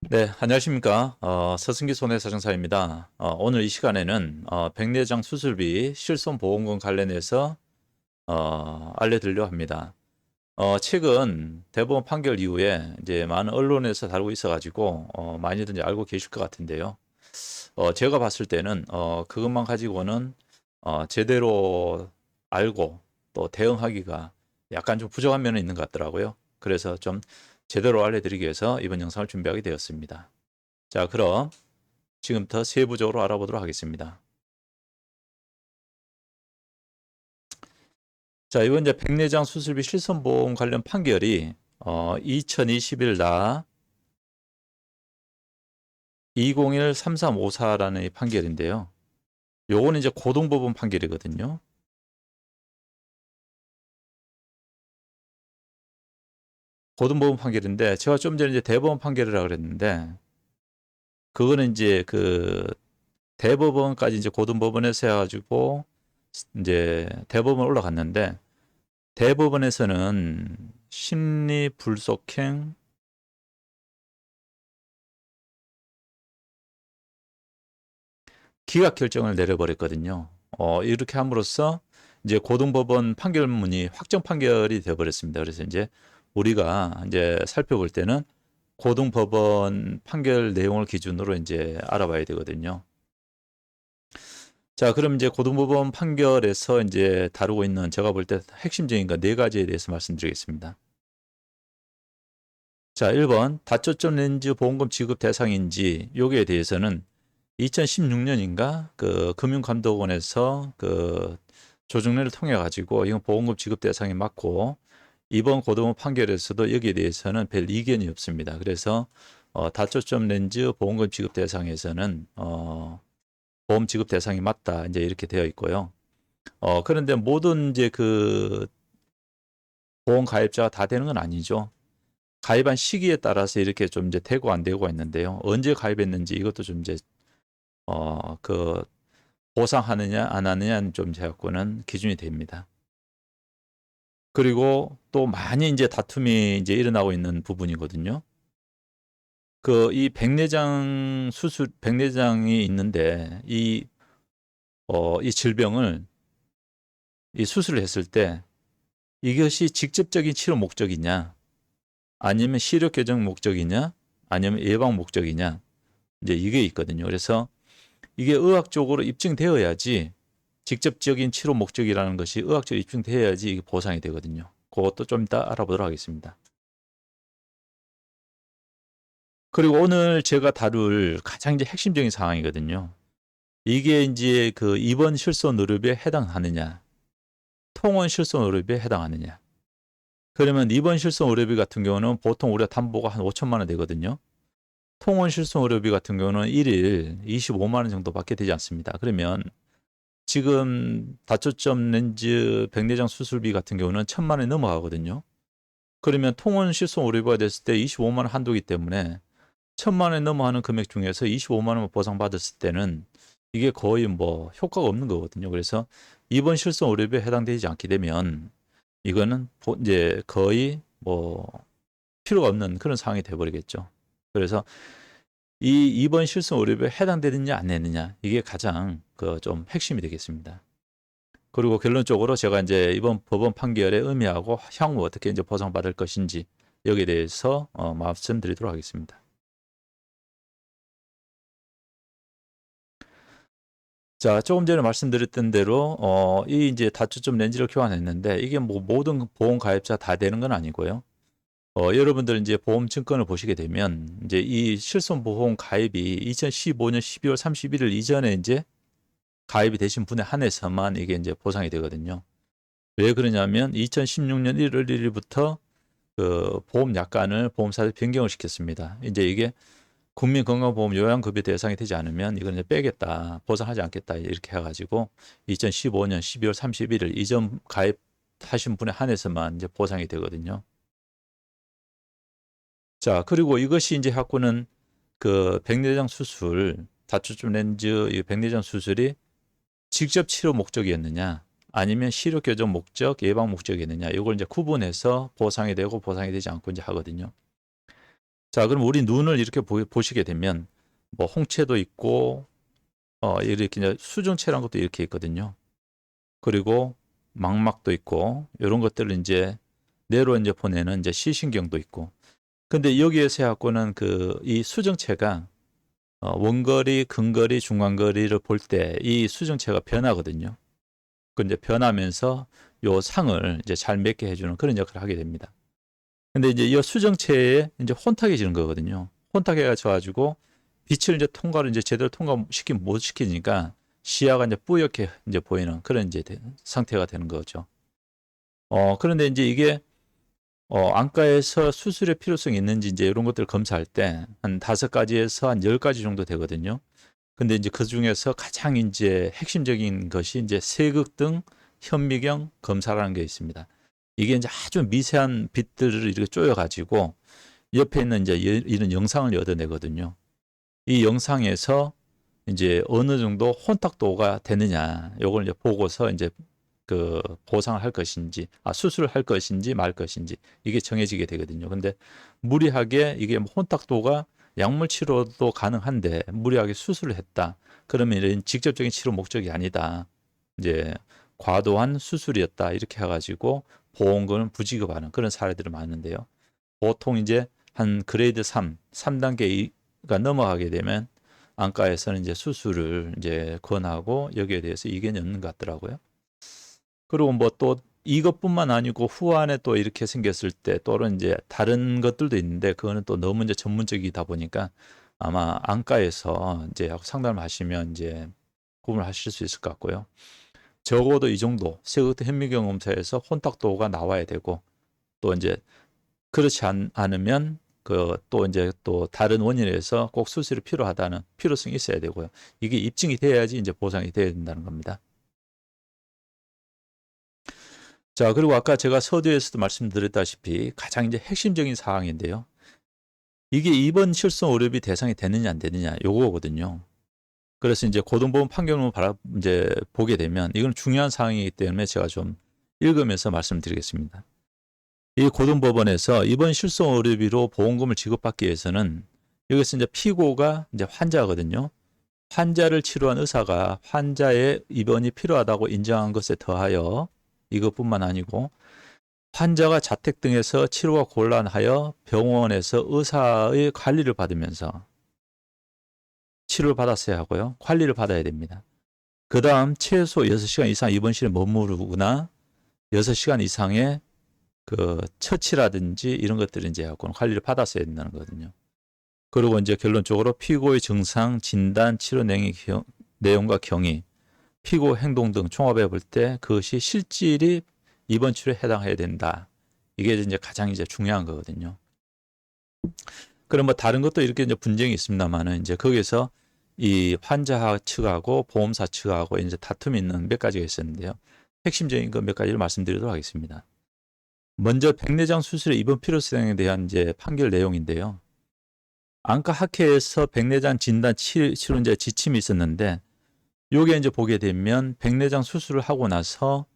네, 안녕하십니까. 서승기 손해사정사입니다. 오늘 이 시간에는 백내장 수술비 실손보험금 관련해서 알려드리려 합니다. 최근 대법원 판결 이후에 이제 많은 언론에서 다루고 있어가지고 많이들 이제 알고 계실 것 같은데요. 제가 봤을 때는 그것만 가지고는 제대로 알고 또 대응하기가 약간 좀 부족한 면이 있는 것 같더라고요. 그래서 좀 제대로 알려드리기 위해서 이번 영상을 준비하게 되었습니다. 자, 그럼 지금부터 세부적으로 알아보도록 하겠습니다. 자, 이번 이제 백내장 수술비 실손보험 관련 판결이 2021 나 201-3354라는 이 판결인데요. 요거는 이제 고등법원 판결이거든요. 고등법원 판결인데 제가 좀 전에 이제 대법원 판결이라고 그랬는데 그거는 이제 그 대법원까지 이제 고등법원에서 해가지고 이제 대법원 올라갔는데 대법원에서는 심리불속행 기각 결정을 내려버렸거든요. 이렇게 함으로써 이제 고등법원 판결문이 확정 판결이 되어버렸습니다. 그래서 이제 우리가 이제 살펴볼 때는 고등법원 판결 내용을 기준으로 이제 알아봐야 되거든요. 자, 그럼 이제 고등법원 판결에서 이제 다루고 있는 제가 볼 때 핵심적인 거 네 가지에 대해서 말씀드리겠습니다. 자, 1번 다초점 렌즈 보험금 지급 대상인지 여기에 대해서는 2016년인가 그 금융감독원에서 그 조정례를 통해 가지고 이건 보험금 지급 대상이 맞고 이번 고등법 판결에서도 여기에 대해서는 별 이견이 없습니다. 그래서 다초점 렌즈 보험금 지급 대상에서는 보험 지급 대상이 맞다 이제 이렇게 되어 있고요. 그런데 모든 이제 그 보험 가입자가 다 되는 건 아니죠. 가입한 시기에 따라서 이렇게 좀 이제 되고 안 되고가 있는데요. 언제 가입했는지 이것도 좀 이제 그 보상하느냐 안 하느냐는 좀 제각고는 기준이 됩니다. 그리고 또 많이 이제 다툼이 이제 일어나고 있는 부분이거든요. 그 이 백내장 수술 백내장이 있는데 이 질병을 이 수술을 했을 때 이것이 직접적인 치료 목적이냐 아니면 시력 교정 목적이냐 아니면 예방 목적이냐 이제 이게 있거든요. 그래서 이게 의학적으로 입증되어야지 직접적인 치료 목적이라는 것이 의학적으로 입증되어야지 이게 보상이 되거든요. 그것도 좀 이따 알아보도록 하겠습니다. 그리고 오늘 제가 다룰 가장 이제 핵심적인 상황이거든요. 이게 이제 그 입원 실손 의료비에 해당하느냐, 통원 실손 의료비에 해당하느냐. 그러면 입원 실손 의료비 같은 경우는 보통 우리가 담보가 한 5천만 원 되거든요. 통원 실손 의료비 같은 경우는 1일 25만 원 정도밖에 되지 않습니다. 그러면 지금 다초점 렌즈 백내장 수술비 같은 경우는 1,000만 원이 넘어가거든요. 그러면 통원 실손 의료비가 됐을 때 25만 원 한도이기 때문에 1,000만 원이 넘어가는 금액 중에서 25만 원을 보상받았을 때는 이게 거의 뭐 효과가 없는 거거든요. 그래서 입원 실손 의료비에 해당되지 않게 되면 이거는 이제 거의 뭐 필요가 없는 그런 상황이 돼버리겠죠. 그래서 이 입원 실손 의료비에 해당되느냐 안 되느냐 이게 가장 그 좀 핵심이 되겠습니다. 그리고 결론적으로 제가 이제 이번 법원 판결의 의미하고 향후 어떻게 이제 보상받을 것인지 여기에 대해서 말씀드리도록 하겠습니다. 자, 조금 전에 말씀드렸던 대로 이 이제 다초점 렌즈를 교환했는데 이게 뭐 모든 보험 가입자 다 되는 건 아니고요. 여러분들 이제 보험 증권을 보시게 되면 이제 이 실손 보험 가입이 2015년 12월 31일 이전에 이제 가입이 되신 분에 한해서만 이게 이제 보상이 되거든요. 왜 그러냐면 2016년 1월 1일부터 그 보험 약관을 보험사에 변경을 시켰습니다. 이제 이게 국민건강보험 요양급여 대상이 되지 않으면 이걸 이제 빼겠다, 보상하지 않겠다 이렇게 해가지고 2015년 12월 31일 이전 가입하신 분에 한해서만 이제 보상이 되거든요. 자, 그리고 이것이 이제 갖고는 그 백내장 수술, 다초점 렌즈 이 백내장 수술이 직접 치료 목적이었느냐, 아니면 시력 교정 목적, 예방 목적이었느냐, 이걸 이제 구분해서 보상이 되고 보상이 되지 않고 이제 하거든요. 자, 그럼 우리 눈을 이렇게 보시게 되면 뭐 홍채도 있고 이렇게 이제 수정체라는 것도 이렇게 있거든요. 그리고 망막도 있고 이런 것들을 이제 뇌로 이제 보내는 이제 시신경도 있고. 근데 여기에서 해갖고는 이 수정체가 원거리, 근거리, 중간거리를 볼 때 이 수정체가 변하거든요. 그 이제 변하면서 요 상을 이제 잘 맺게 해주는 그런 역할을 하게 됩니다. 근데 이제 이 수정체에 이제 혼탁해지는 거거든요. 혼탁해가지고 빛을 이제 통과를 이제 제대로 못 시키니까 시야가 이제 뿌옇게 이제 보이는 그런 이제 상태가 되는 거죠. 그런데 이제 이게 안과에서 수술의 필요성이 있는지 이제 이런 것들을 검사할 때 한 5가지에서 한 10가지 정도 되거든요. 근데 이제 그 중에서 가장 이제 핵심적인 것이 이제 세극등 현미경 검사라는 게 있습니다. 이게 이제 아주 미세한 빛들을 이렇게 쪼여가지고 옆에 있는 이제 이런 영상을 얻어내거든요. 이 영상에서 이제 어느 정도 혼탁도가 되느냐, 요걸 이제 보고서 이제 보상을 할 것인지, 수술을 할 것인지 말 것인지 이게 정해지게 되거든요. 근데 무리하게 이게 혼탁도가 약물 치료도 가능한데 무리하게 수술을 했다. 그러면 이런 직접적인 치료 목적이 아니다. 이제 과도한 수술이었다. 이렇게 해가지고 보험금을 부지급하는 그런 사례들이 많은데요. 보통 이제 한 그레이드 3단계가 넘어가게 되면 안과에서는 이제 수술을 이제 권하고 여기에 대해서 이견이 없는 것 같더라고요. 그리고 뭐 또 이것뿐만 아니고 후안에 또 이렇게 생겼을 때 또는 이제 다른 것들도 있는데 그거는 또 너무 이제 전문적이다 보니까 아마 안과에서 이제 상담을 하시면 이제 구분을 하실 수 있을 것 같고요. 적어도 이 정도 세극 현미경 검사에서 혼탁도가 나와야 되고 또 이제 그렇지 않으면 또 이제 또 다른 원인에서 꼭 수술이 필요하다는 필요성이 있어야 되고요. 이게 입증이 돼야지 이제 보상이 돼야 된다는 겁니다. 자, 그리고 아까 제가 서두에서도 말씀드렸다시피 가장 이제 핵심적인 사항인데요. 이게 입원 실손 의료비 대상이 되느냐 안 되느냐 요거거든요. 그래서 이제 고등법원 판결문을 이제 보게 되면 이건 중요한 사항이기 때문에 제가 좀 읽으면서 말씀드리겠습니다. 이 고등법원에서 입원 실손 의료비로 보험금을 지급받기 위해서는 여기서 이제 피고가 이제 환자거든요. 환자를 치료한 의사가 환자의 입원이 필요하다고 인정한 것에 더하여 이것뿐만 아니고 환자가 자택 등에서 치료가 곤란하여 병원에서 의사의 관리를 받으면서 치료를 받았어야 하고요. 관리를 받아야 됩니다. 그 다음 최소 6시간 이상 입원실에 머무르거나 6시간 이상의 처치라든지 이런 것들을 이제 하고 관리를 받았어야 된다는 거거든요. 그리고 이제 결론적으로 피고의 증상, 진단, 치료 내용과 경위, 피고 행동 등 종합해 볼 때 그것이 실질이 입원 치료에 해당해야 된다. 이게 이제 가장 이제 중요한 거거든요. 그럼 뭐 다른 것도 이렇게 이제 분쟁이 있습니다만은 이제 거기서 이 환자 측하고 보험사 측하고 이제 다툼이 있는 몇 가지가 있었는데요. 핵심적인 거 몇 가지를 말씀드리도록 하겠습니다. 먼저 백내장 수술의 입원 필요성에 대한 이제 판결 내용인데요. 안과 학회에서 백내장 진단 치료제 지침이 있었는데 요게 이제 보게 되면 백내장 수술을 하고 나서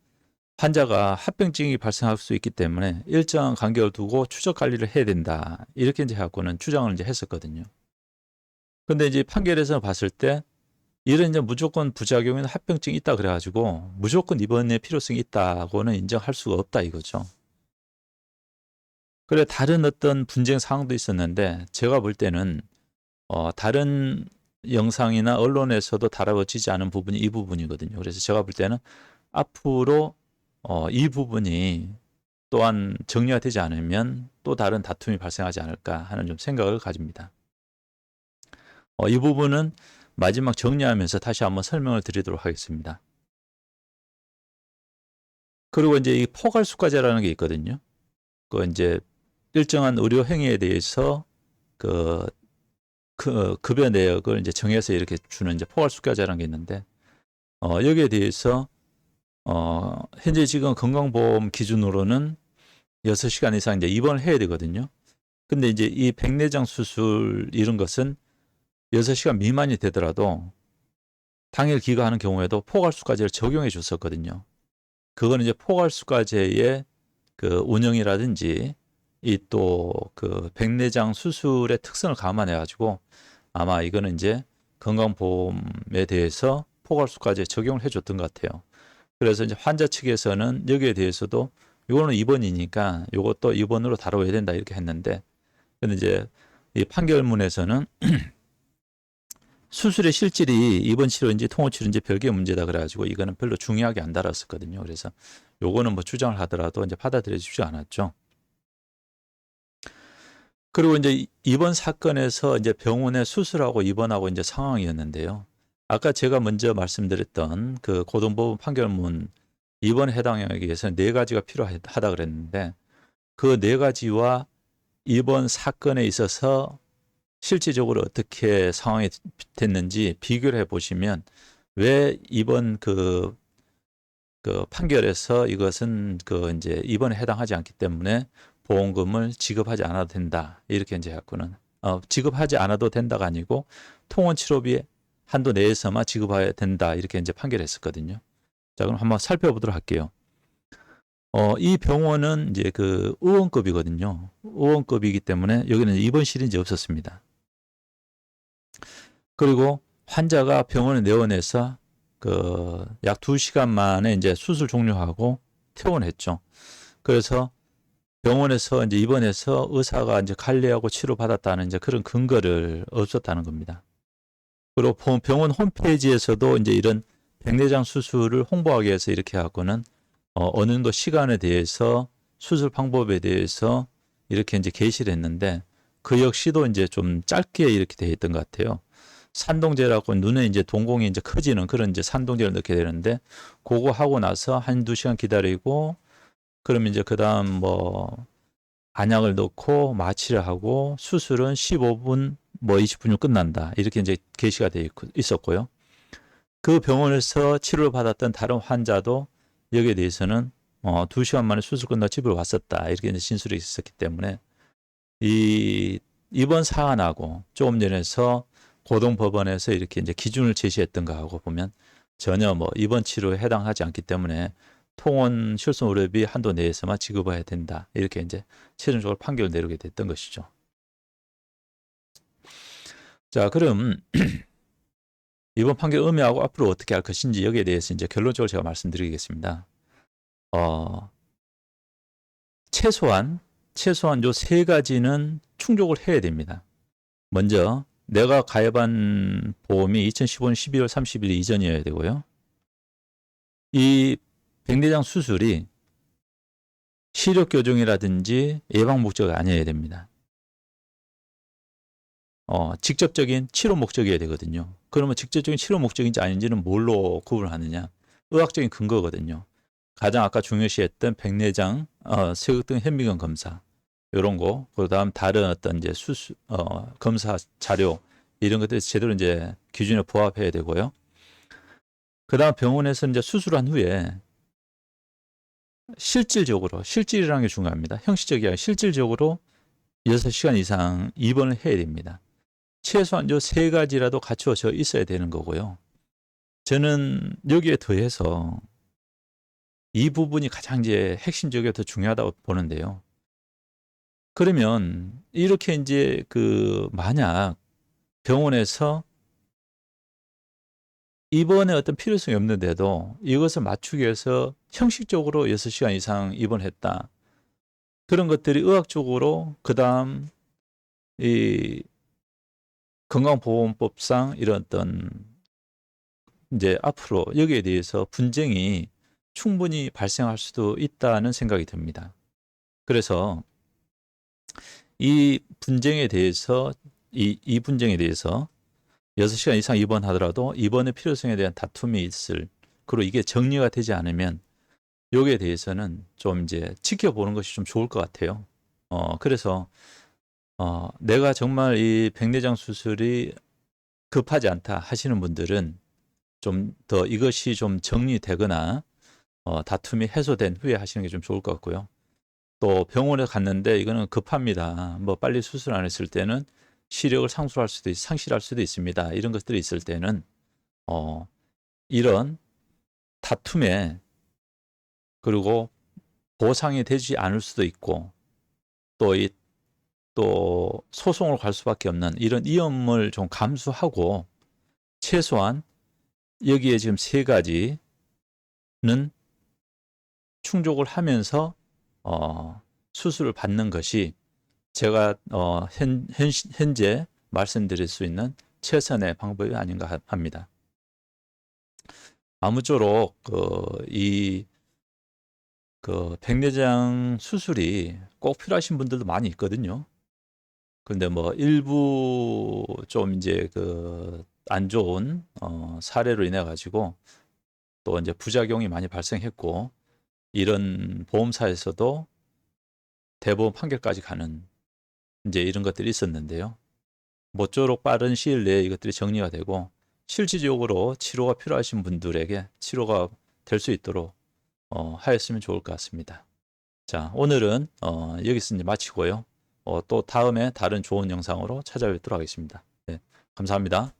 환자가 합병증이 발생할 수 있기 때문에 일정한 간격을 두고 추적 관리를 해야 된다. 이렇게 이제 해갖고는 주장을 이제 했었거든요. 근데 이제 판결에서 봤을 때 이런 이제 무조건 부작용인 합병증이 있다 그래가지고 무조건 입원의 필요성이 있다고는 인정할 수가 없다 이거죠. 그래 다른 어떤 분쟁 사항도 있었는데 제가 볼 때는 다른 영상이나 언론에서도 다뤄지지 않은 부분이 이 부분이거든요. 그래서 제가 볼 때는 앞으로 이 부분이 또한 정리가 되지 않으면 또 다른 다툼이 발생하지 않을까 하는 좀 생각을 가집니다. 이 부분은 마지막 정리하면서 다시 한번 설명을 드리도록 하겠습니다. 그리고 이제 이 포괄수가제라는 게 있거든요. 이제 일정한 의료 행위에 대해서 급여 내역을 이제 정해서 이렇게 주는 이제 포괄수가제라는 게 있는데 여기에 대해서 현재 지금 건강보험 기준으로는 6시간 이상 이제 입원을 해야 되거든요. 근데 이제 이 백내장 수술 이런 것은 6시간 미만이 되더라도 당일 귀가하는 경우에도 포괄수가제를 적용해 줬었거든요. 그거는 이제 포괄수가제의 운영이라든지 이 또 그 백내장 수술의 특성을 감안해 가지고 아마 이거는 이제 건강보험에 대해서 포괄수까지 적용을 해줬던 것 같아요. 그래서 이제 환자 측에서는 여기에 대해서도 이거는 입원이니까 이것도 입원으로 다뤄야 된다 이렇게 했는데, 근데 이제 이 판결문에서는 수술의 실질이 입원 치료인지 통원 치료인지 별개의 문제다 그래가지고 이거는 별로 중요하게 안 다뤘었거든요. 그래서 요거는 뭐 주장을 하더라도 이제 받아들여 주지 않았죠. 그리고 이제 이번 사건에서 이제 병원에 수술하고 입원하고 이제 상황이었는데요. 아까 제가 먼저 말씀드렸던 그 고등법원 판결문 입원에 해당하기 위해서는 네 가지가 필요하다 그랬는데, 그 네 가지와 이번 사건에 있어서 실질적으로 어떻게 상황이 됐는지 비교를 해 보시면 왜 이번 그 판결에서 이것은 그 이제 입원에 해당하지 않기 때문에 보험금을 지급하지 않아도 된다. 이렇게 이제 갖고는 지급하지 않아도 된다가 아니고 통원 치료비 한도 내에서만 지급해야 된다. 이렇게 이제 판결했었거든요. 자, 그럼 한번 살펴보도록 할게요. 이 병원은 이제 그 의원급이거든요. 의원급이기 때문에 여기는 입원실인지 없었습니다. 그리고 환자가 병원에 내원해서 그 약 2시간 만에 이제 수술 종료하고 퇴원했죠. 그래서 병원에서 이제 입원해서 의사가 이제 관리하고 치료받았다는 이제 그런 근거를 없었다는 겁니다. 그리고 병원 홈페이지에서도 이제 이런 백내장 수술을 홍보하기 위해서 이렇게 하고는 어느 정도 시간에 대해서 수술 방법에 대해서 이렇게 이제 게시를 했는데, 그 역시도 이제 좀 짧게 이렇게 돼 있던 것 같아요. 산동제라고 눈에 이제 동공이 이제 커지는 그런 이제 산동제를 넣게 되는데, 그거 하고 나서 한두 시간 기다리고, 그러면 이제 그 다음 뭐 안약을 넣고 마취를 하고 수술은 15분 뭐 20분이면 끝난다. 이렇게 이제 게시가 돼 있었고요. 그 병원에서 치료를 받았던 다른 환자도 여기에 대해서는 2시간 만에 수술 끝나고 집으로 왔었다. 이렇게 이제 진술이 있었기 때문에 이번 사안하고 조금 전에서 고등법원에서 이렇게 이제 기준을 제시했던 거하고 보면 전혀 뭐 입원 치료에 해당하지 않기 때문에 통원 실손 의료비 한도 내에서만 지급해야 된다. 이렇게 이제 최종적으로 판결을 내리게 됐던 것이죠. 자, 그럼 이번 판결 의미하고 앞으로 어떻게 할 것인지 여기에 대해서 이제 결론적으로 제가 말씀드리겠습니다. 최소한 요 세 가지는 충족을 해야 됩니다. 먼저 내가 가입한 보험이 2015년 12월 30일 이전이어야 되고요. 이 백내장 수술이 시력 교정이라든지 예방 목적이 아니어야 됩니다. 직접적인 치료 목적이어야 되거든요. 그러면 직접적인 치료 목적인지 아닌지는 뭘로 구분하느냐? 의학적인 근거거든요. 가장 아까 중요시했던 백내장, 세극등 현미경 검사 이런 거, 그다음 다른 어떤 이제 수술, 검사 자료 이런 것들 제대로 이제 기준에 부합해야 되고요. 그다음 병원에서 이제 수술한 후에 실질이라는 게 중요합니다. 형식적이 아니라 실질적으로 6시간 이상 입원을 해야 됩니다. 최소한 요 세 가지라도 갖추어져 있어야 되는 거고요. 저는 여기에 더해서 이 부분이 가장 이제 핵심적이고 더 중요하다고 보는데요. 그러면 이렇게 이제 그 만약 병원에서 입원의 어떤 필요성이 없는데도 이것을 맞추기 위해서 형식적으로 6시간 이상 입원했다. 그런 것들이 의학적으로 그다음 이 건강보험법상 이런 어떤 이제 앞으로 여기에 대해서 분쟁이 충분히 발생할 수도 있다는 생각이 듭니다. 그래서 이 분쟁에 대해서 이 분쟁에 대해서 6시간 이상 입원하더라도 입원의 필요성에 대한 다툼이 있을, 그리고 이게 정리가 되지 않으면 여기에 대해서는 좀 이제 지켜보는 것이 좀 좋을 것 같아요. 그래서 내가 정말 이 백내장 수술이 급하지 않다 하시는 분들은 좀 더 이것이 좀 정리되거나 다툼이 해소된 후에 하시는 게 좀 좋을 것 같고요. 또 병원에 갔는데 이거는 급합니다. 뭐 빨리 수술 안 했을 때는 시력을 상실할 수도 있습니다. 이런 것들이 있을 때는 이런 다툼에 그리고 보상이 되지 않을 수도 있고, 또 소송을 갈 수밖에 없는 이런 위험을 좀 감수하고 최소한 여기에 지금 세 가지는 충족을 하면서 수술을 받는 것이 제가 현재 말씀드릴 수 있는 최선의 방법이 아닌가 합니다. 아무쪼록 백내장 수술이 꼭 필요하신 분들도 많이 있거든요. 근데 뭐 일부 좀 이제 안 좋은 사례로 인해 가지고 또 이제 부작용이 많이 발생했고 이런 보험사에서도 대법원 판결까지 가는 이제 이런 것들이 있었는데요. 모쪼록 빠른 시일 내에 이것들이 정리가 되고 실질적으로 치료가 필요하신 분들에게 치료가 될 수 있도록 하였으면 좋을 것 같습니다. 자, 오늘은 여기서 이제 마치고요. 또 다음에 다른 좋은 영상으로 찾아뵙도록 하겠습니다. 네, 감사합니다.